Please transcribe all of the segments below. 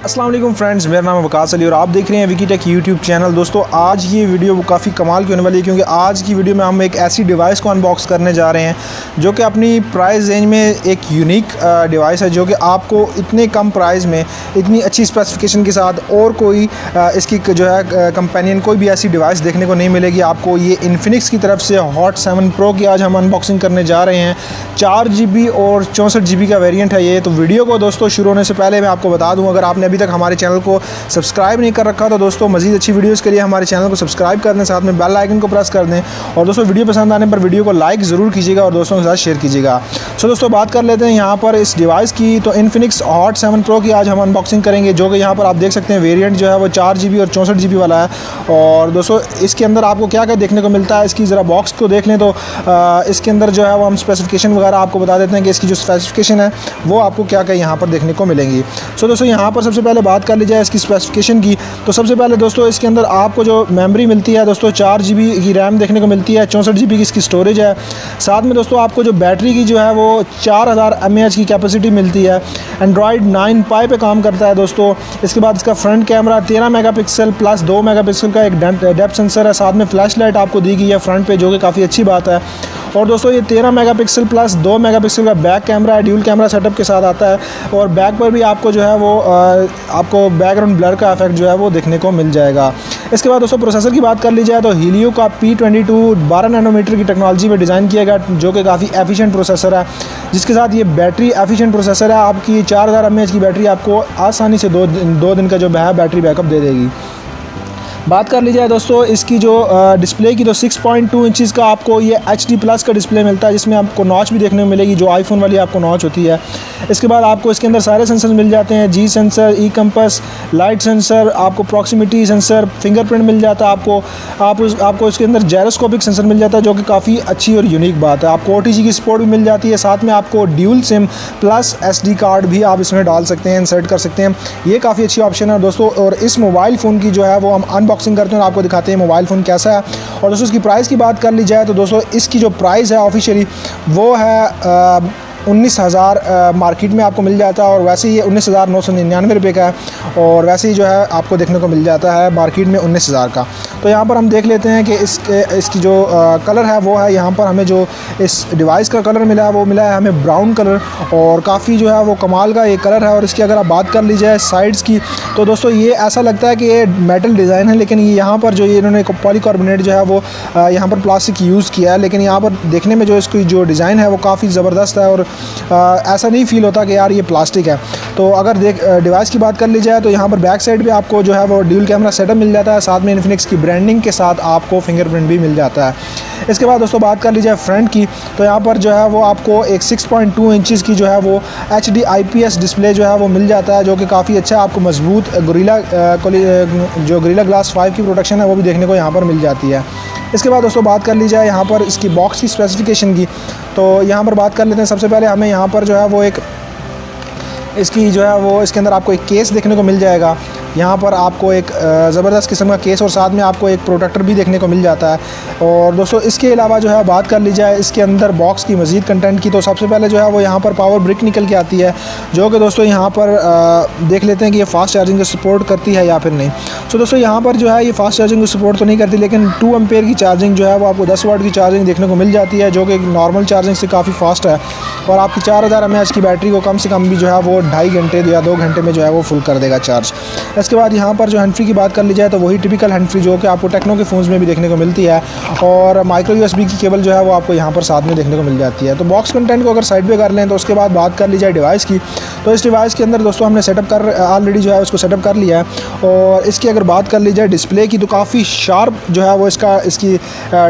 अस्सलाम वालेकुम फ्रेंड्स, मेरा नाम है वकास अली और आप देख रहे हैं विकीटेक यूट्यूब चैनल। दोस्तों आज ये वीडियो काफ़ी कमाल की होने वाली है क्योंकि आज की वीडियो में हम एक ऐसी डिवाइस को अनबॉक्स करने जा रहे हैं जो कि अपनी प्राइस रेंज में एक यूनिक डिवाइस है जो कि आपको इतने कम प्राइस में इतनी अच्छी स्पेसिफिकेशन के साथ और कोई इसकी जो है कंपेनियन कोई भी ऐसी डिवाइस देखने को नहीं मिलेगी आपको। ये इन्फिनिक्स की तरफ से हॉट 7 प्रो की आज हम अनबॉक्सिंग करने जा रहे हैं। 4 GB और 64 GB का वेरिएंट है ये। तो वीडियो को दोस्तों शुरू होने से पहले मैं आपको बता दूँ, अगर आपने अभी तक हमारे चैनल को सब्सक्राइब नहीं कर रखा तो दोस्तों मज़ीद अच्छी वीडियोस के लिए हमारे चैनल को सब्सक्राइब कर दें, साथ में बेल आइकन को प्रेस कर दें और दोस्तों वीडियो पसंद आने पर वीडियो को लाइक ज़रूर कीजिएगा और दोस्तों के साथ शेयर कीजिएगा। सो दोस्तों बात कर लेते हैं यहाँ पर इस डिवाइस की। तो इन्फिनिक्स हॉट 7 प्रो की आज हम अनबॉक्सिंग करेंगे जो कि यहाँ पर आप देख सकते हैं वेरिएंट जो है वो 4 GB और 64 GB वाला है। और दोस्तों इसके अंदर आपको क्या क्या देखने को मिलता है, इसकी ज़रा बॉक्स को देख लें तो इसके अंदर जो है वो हम स्पेसिफिकेशन वगैरह आपको बता देते हैं कि इसकी जो स्पेसिफिकेशन है वो आपको क्या क्या यहाँ पर देखने को मिलेंगी। सो दोस्तों यहाँ पर सबसे पहले बात कर ली जाए इसकी स्पेसिफिकेशन की। तो सबसे पहले दोस्तों इसके अंदर आपको जो मेमोरी मिलती है दोस्तों 4 GB की रैम देखने को मिलती है, 64 GB की इसकी स्टोरेज है। साथ में दोस्तों आपको जो बैटरी की जो है वो 4000 mAh की कैपेसिटी मिलती है। एंड्रॉयड 9 पाई पे काम करता है दोस्तों। इसके बाद इसका front camera 13 megapixel plus 2 megapixel का एक डेप्थ सेंसर है। साथ में फ्लैश लाइट आपको दी गई है फ्रंट पे जो कि काफ़ी अच्छी बात है। और दोस्तों ये 13 मेगापिक्सल प्लस 2 मेगापिक्सल का बैक कैमरा है, ड्यूल कैमरा सेटअप के साथ आता है। और बैक पर भी आपको जो है वो आपको बैकग्राउंड ब्लर का इफेक्ट जो है वो देखने को मिल जाएगा। इसके बाद दोस्तों प्रोसेसर की बात कर ली जाए तो हीलियो का P22 12 नैनोमीटर की टेक्नोलॉजी में डिज़ाइन किया गया जो कि काफ़ी एफिशिएंट प्रोसेसर है, जिसके साथ ये बैटरी एफिशिएंट प्रोसेसर है। आपकी 4000 mAh की बैटरी आपको आसानी से दो दिन का जो है बैटरी बैकअप दे देगी। बात कर ली जाए दोस्तों इसकी जो डिस्प्ले की तो 6.2 इंचज़ का आपको ये HD प्लस का डिस्प्ले मिलता है जिसमें आपको नॉच भी देखने को मिलेगी जो आईफोन वाली आपको नॉच होती है। इसके बाद आपको इसके अंदर सारे सेंसर मिल जाते हैं, जी सेंसर, ई कंपस, लाइट सेंसर, आपको प्रॉक्सिमिटी सेंसर, फिंगरप्रिंट मिल जाता है आपको इसके अंदर जायरोस्कोपिक सेंसर मिल जाता है जो कि काफ़ी अच्छी और यूनिक बात है। आपको OTG की सपोर्ट भी मिल जाती है। साथ में आपको dual SIM plus SD card भी आप इसमें डाल सकते हैं, इंसर्ट कर सकते हैं। ये काफ़ी अच्छी ऑप्शन है दोस्तों। और इस मोबाइल फ़ोन की जो है वो हम अनबॉक्सिंग करते हैं और आपको दिखाते हैं मोबाइल फ़ोन कैसा है। और दोस्तों इसकी प्राइस की बात कर ली जाए तो दोस्तों इसकी जो प्राइस है ऑफिशियली वो है 19,000 मार्केट में आपको मिल जाता है और वैसे ही 19,999 रुपये का है और वैसे ही जो है आपको देखने को मिल जाता है मार्केट में 19,000 का। तो यहाँ पर हम देख लेते हैं कि इसकी जो कलर है वो है, यहाँ पर हमें जो इस डिवाइस का कलर मिला है वो मिला है हमें ब्राउन कलर और काफ़ी जो है वो कमाल का ये कलर है। और इसकी अगर आप बात कर ली जाए साइड्स की तो दोस्तों ये ऐसा लगता है कि ये मेटल डिज़ाइन है, लेकिन यहाँ पर जो ये इन्होंने पॉलीकार्बोनेट जो है वो यहाँ पर प्लास्टिक यूज़ किया है, लेकिन यहाँ पर देखने में जो इसकी जो डिज़ाइन है वो काफ़ी ज़बरदस्त है और ऐसा नहीं फील होता कि यार ये प्लास्टिक है। तो अगर डिवाइस की बात कर ली जाए तो यहाँ पर बैक साइड पे आपको जो है वो ड्यूल कैमरा सेटअप मिल जाता है, साथ में इन्फिनिक्स की ब्रांडिंग के साथ आपको फिंगरप्रिंट भी मिल जाता है। इसके बाद दोस्तों बात कर ली जाए फ्रंट की तो यहाँ पर जो है वो आपको एक 6.2 इंचज़ की जो है वो HD IPS डिस्प्ले जो है वो मिल जाता है जो कि काफ़ी अच्छा है। आपको मजबूत गोरिल्ला ग्लास 5 की प्रोटेक्शन है वो भी देखने को यहाँ पर मिल जाती है। इसके बाद दोस्तों बात कर ली जाए यहाँ पर इसकी बॉक्स की स्पेसिफिकेशन की तो यहाँ पर बात कर लेते हैं। सबसे पहले हमें यहाँ पर जो है वो एक इसकी जो है वो इसके अंदर आपको एक केस देखने को मिल जाएगा। यहाँ पर आपको एक ज़बरदस्त किस्म का केस और साथ में आपको एक प्रोटेक्टर भी देखने को मिल जाता है। और दोस्तों इसके अलावा जो है बात कर ली जाए इसके अंदर बॉक्स की मज़ीद कंटेंट की तो सबसे पहले जो है वो यहाँ पर पावर ब्रिक निकल के आती है जो कि दोस्तों यहाँ पर देख लेते हैं कि ये फास्ट चार्जिंग को सपोर्ट करती है या फिर नहीं। सो दोस्तों यहाँ पर जो है ये फास्ट चार्जिंग को सपोर्ट तो नहीं करती, लेकिन 2 एम्पेयर की चार्जिंग जो है वो आपको 10 वाट की चार्जिंग देखने को मिल जाती है जो कि नॉर्मल चार्जिंग से काफ़ी फास्ट है। और आपकी 4000 mAh की बैटरी को कम से कम भी जो है वो 2.5 घंटे या 2 घंटे में जो है वो फुल कर देगा चार्ज। इसके बाद यहाँ पर जो हैंड फ्री की बात कर ली जाए तो वही टिपिकल हैंड फ्री जो कि आपको टेक्नो के फ़ोन्स में भी देखने को मिलती है और माइक्रो USB की केबल जो है वो आपको यहाँ पर साथ में देखने को मिल जाती है। तो बॉक्स कंटेंट को अगर साइड पे कर लें तो उसके बाद बात कर ली जाए डिवाइस की तो इस डिवाइस के अंदर दोस्तों हमने सेटअप कर ऑलरेडी जो है उसको सेटअप कर लिया है। और इसकी अगर बात कर ली जाए डिस्प्ले की तो काफ़ी शार्प जो है वो इसकी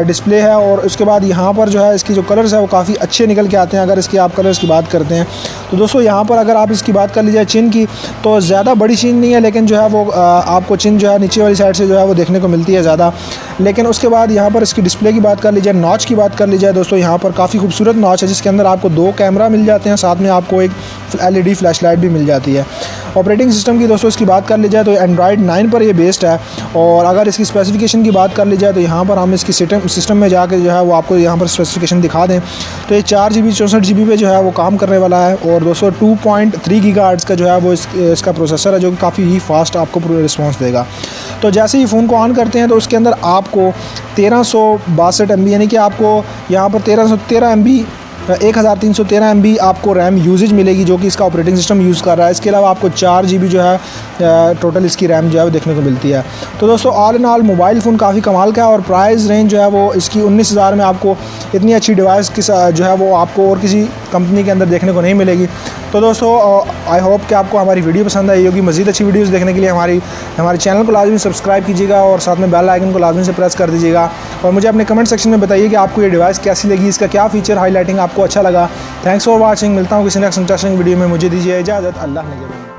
डिस्प्ले है। और उसके बाद यहाँ पर जो है इसकी जो कलर्स है वो काफ़ी अच्छे निकल के आते हैं अगर इसकी आप कलर्स की बात करते हैं तो दोस्तों यहाँ पर अगर आप इसकी बात कर ली जाए चिन की तो ज़्यादा बड़ी चिन नहीं है, लेकिन जो है वो आपको चिन जो है नीचे वाली साइड से जो है वो देखने को मिलती है ज़्यादा। लेकिन उसके बाद यहाँ पर इसकी डिस्प्ले की बात कर ली जाए, नॉच की बात कर ली जाए दोस्तों यहाँ पर काफ़ी खूबसूरत नॉच है जिसके अंदर आपको 2 कैमरा मिल जाते हैं, साथ में आपको एक LED फ्लैश लाइट भी मिल जाती है। ऑपरेटिंग सिस्टम की दोस्तों इसकी बात कर ली जाए तो एंड्रॉयड 9 पर ये बेस्ड है। और अगर इसकी स्पेसिफिकेशन की बात कर ली जाए तो यहाँ पर हम इसकी सिस्टम में जाके जो है वो आपको यहाँ पर स्पेसिफिकेशन दिखा दें तो ये 4 GB 64 GB पे जो है वो काम करने वाला है। और दोस्तों 2.3 GHz का जो है वो इसका प्रोसेसर है, जो कि काफ़ी ही फास्ट आपको रिस्पॉन्स देगा। तो जैसे ही फ़ोन को ऑन करते हैं तो उसके अंदर आपको 1362 MB यानी कि आपको यहाँ पर 1313 MB 1313 MB आपको रैम यूजेज मिलेगी, जो कि इसका ऑपरेटिंग सिस्टम यूज़ कर रहा है। इसके अलावा आपको 4 GB जो है टोटल इसकी रैम जो है वो देखने को मिलती है। तो दोस्तों all in all mobile phone काफ़ी कमाल का है और प्राइस रेंज जो है वो इसकी 19,000 में आपको इतनी अच्छी डिवाइस की जो है वो आपको और किसी कंपनी के अंदर देखने को नहीं मिलेगी। तो दोस्तों आई होप कि आपको हमारी वीडियो पसंद आई होगी। मज़ीद अच्छी वीडियोस देखने के लिए हमारे चैनल को लाजमी सब्सक्राइब कीजिएगा और साथ में बेल आइकन को लाजमी से प्रेस कर दीजिएगा। और मुझे अपने कमेंट सेक्शन में बताइए कि आपको ये डिवाइस कैसी लगी, इसका क्या फ़ीचर हाईलाइटिंग आपको अच्छा लगा। Thanks for watching. मिलता हूँ किसी नेक्स्ट इंटरेस्टिंग वीडियो में। मुझे दीजिए इजाज़त। अल्लाह ने